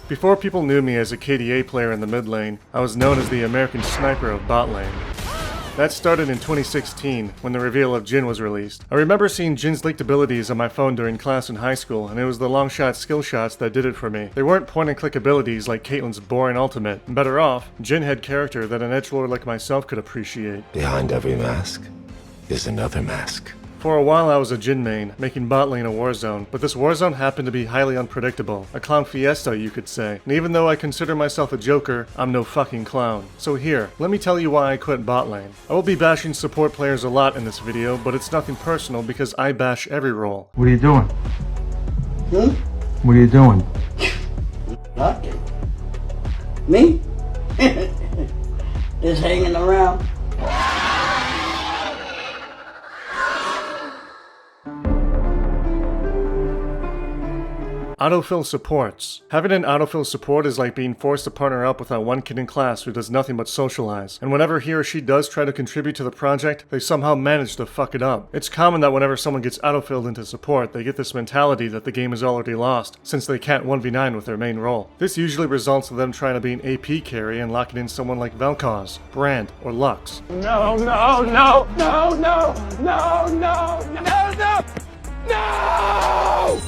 Before people knew me as a KDA player in the mid lane, I was known as the American Sniper of bot lane. That started in 2016, when the reveal of Jhin was released. I remember seeing Jhin's leaked abilities on my phone during class in high school, and it was the long shot skill shots that did it for me. They weren't point and click abilities like Caitlyn's boring ultimate. Better off, Jhin had character that an edgelord like myself could appreciate. Behind every mask is another mask. For a while I was a Jhin main, making bot lane a war zone, but this war zone happened to be highly unpredictable. A clown fiesta, you could say. And even though I consider myself a joker, I'm no fucking clown. So here, let me tell you why I quit bot lane. I will be bashing support players a lot in this video, but it's nothing personal because I bash every role. What are you doing? What are you doing? Nothing. Me? Just hanging around. Autofill Supports. Having an autofill support is like being forced to partner up with that one kid in class who does nothing but socialize, and whenever he or she does try to contribute to the project, they somehow manage to fuck it up. It's common that whenever someone gets autofilled into support, they get this mentality that the game is already lost, since they can't 1v9 with their main role. This usually results in them trying to be an AP carry and locking in someone like Vel'Koz, Brand, or Lux. No, no, no, no, no, no, no, no, no, no!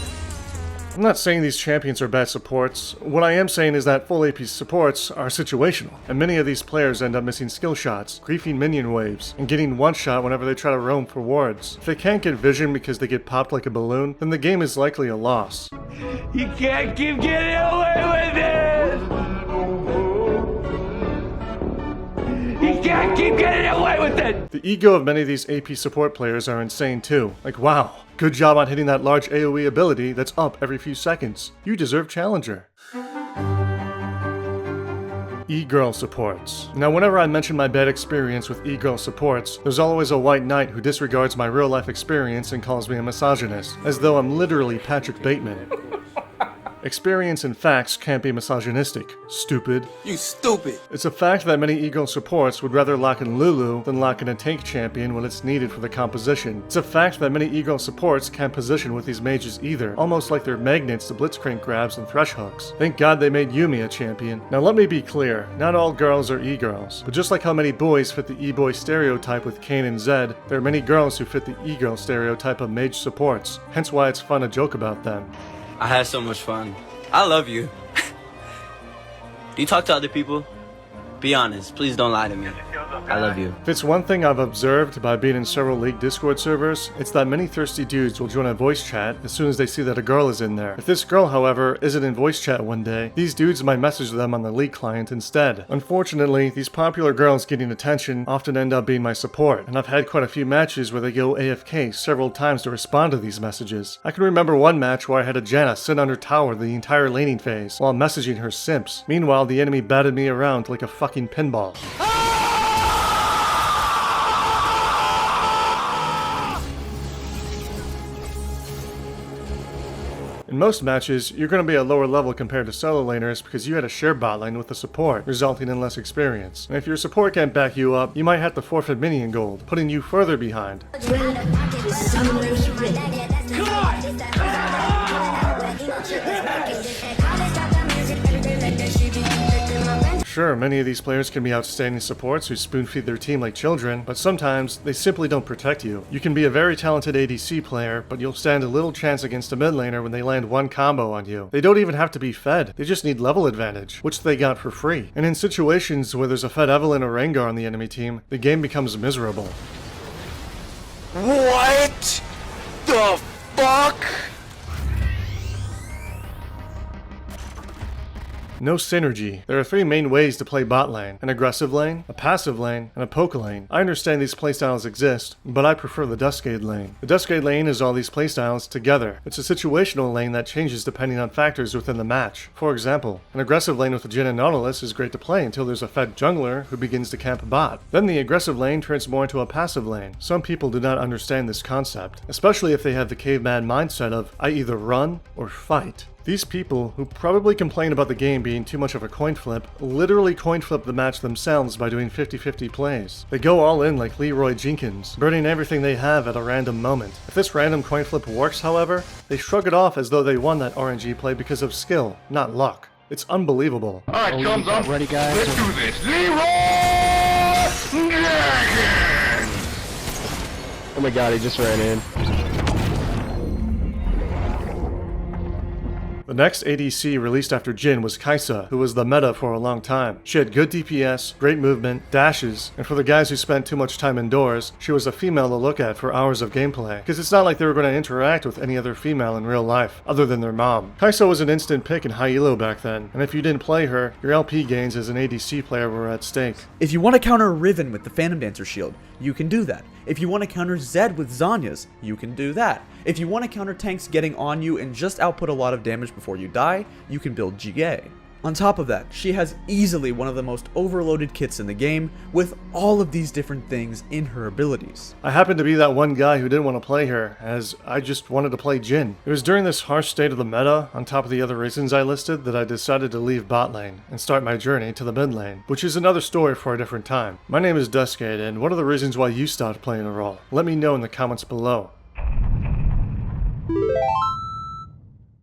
I'm not saying these champions are bad supports. What I am saying is that full AP supports are situational, and many of these players end up missing skill shots, griefing minion waves, and getting one shot whenever they try to roam for wards. If they can't get vision because they get popped like a balloon, then the game is likely a loss. You can't keep getting away with it! You can't keep getting away with it! The ego of many of these AP support players are insane too. Like, wow, good job on hitting that large AoE ability that's up every few seconds. You deserve Challenger. Egirl Supports. Now, whenever I mention my bad experience with Egirl Supports, there's always a white knight who disregards my real life experience and calls me a misogynist, as though I'm literally Patrick Bateman. Experience and facts can't be misogynistic, stupid. You stupid! It's a fact that many Egirl supports would rather lock in Lulu than lock in a tank champion when it's needed for the composition. It's a fact that many Egirl supports can't position with these mages either, almost like they're magnets to blitzcrank grabs and thresh hooks. Thank God they made Yumi a champion. Now let me be clear, not all girls are E-girls, but just like how many boys fit the E-boy stereotype with Kain and Zed, there are many girls who fit the E-girl stereotype of mage supports, hence why it's fun to joke about them. I had so much fun. I love you. Do you talk to other people? Be honest. Please don't lie to me. I love you. If it's one thing I've observed by being in several League Discord servers, it's that many thirsty dudes will join a voice chat as soon as they see that a girl is in there. If this girl, however, isn't in voice chat one day, these dudes might message them on the League client instead. Unfortunately, these popular girls getting attention often end up being my support, and I've had quite a few matches where they go AFK several times to respond to these messages. I can remember one match where I had a Janna sit under tower the entire laning phase while messaging her simps. Meanwhile, the enemy batted me around like a fucking pinball. In most matches, you're going to be a lower level compared to solo laners because you had to share bot lane with the support, resulting in less experience. And if your support can't back you up, you might have to forfeit minion gold, putting you further behind. Sure, many of these players can be outstanding supports who spoon-feed their team like children, but sometimes they simply don't protect you. You can be a very talented ADC player, but you'll stand a little chance against a mid laner when they land one combo on you. They don't even have to be fed, they just need level advantage, which they got for free. And in situations where there's a fed Evelynn or Rengar on the enemy team, the game becomes miserable. What the fuck? No synergy. There are three main ways to play bot lane: an aggressive lane, a passive lane, and a poke lane. I understand these playstyles exist, but I prefer the Duskade lane. The Duskade lane is all these playstyles together. It's a situational lane that changes depending on factors within the match. For example, an aggressive lane with a Jhin and Nautilus is great to play until there's a fed jungler who begins to camp bot. Then the aggressive lane turns more into a passive lane. Some people do not understand this concept, especially if they have the caveman mindset of, I either run or fight. These people, who probably complain about the game being too much of a coin flip, literally coin flip the match themselves by doing 50-50 plays. They go all in like Leroy Jenkins, burning everything they have at a random moment. If this random coin flip works, however, they shrug it off as though they won that RNG play because of skill, not luck. It's unbelievable. Alright, thumbs up. Ready, guys? Let's do this. Zero Dragon! Oh my god, he just ran in. The next ADC released after Jhin was Kaisa, who was the meta for a long time. She had good DPS, great movement, dashes, and for the guys who spent too much time indoors, she was a female to look at for hours of gameplay, because it's not like they were going to interact with any other female in real life, other than their mom. Kaisa was an instant pick in high elo back then, and if you didn't play her, your LP gains as an ADC player were at stake. If you want to counter Riven with the Phantom Dancer shield, you can do that. If you want to counter Zed with Zanya's, you can do that. If you want to counter tanks getting on you and just output a lot of damage before you die, you can build GA. On top of that, she has easily one of the most overloaded kits in the game, with all of these different things in her abilities. I happened to be that one guy who didn't want to play her, as I just wanted to play Jhin. It was during this harsh state of the meta, on top of the other reasons I listed, that I decided to leave bot lane and start my journey to the mid lane, which is another story for a different time. My name is Duskade, and what are the reasons why you stopped playing a role? Let me know in the comments below.